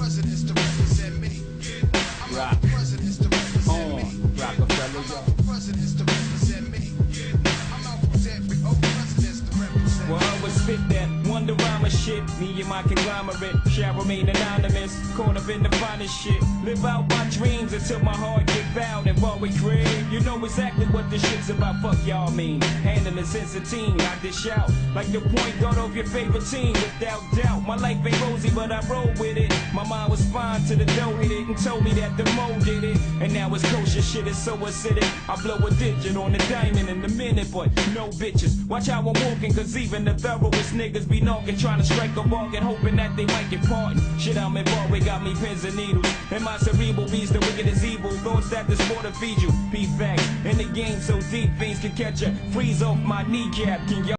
presidents to represent me. I'm out for presidents to represent me. Rockefeller, I'm out for presidents to represent me. I'm out for presidents to represent me. well, I always spit that wonder rhymer shit. Me and my conglomerate shall remain anonymous. Caught up in the finest shit. Live out my dreams until my heart get bowed and while we crave. You know exactly what this shit's about. Fuck y'all mean. Handling since a teen, I dish out like the point guard of your favorite team. Without doubt, my life ain't rosy, but I roll with it. My mind was fine till the dough hit it and told me that the mo did it. And now it's kosher shit, it's so acidic. I blow a digit on the diamond in a minute, but no bitches. Watch how I'm walking, cause even the thoroughest niggas be knocking, trying to strike a bargain, hoping that they might get pardoned. Shit, I'm involved, we got me pins and needles. And my cerebral beats, the wicked is evil. Thoughts that this more to feed you. P-facts in the game so deep, things can catch ya. Freeze off my kneecap. Can y'all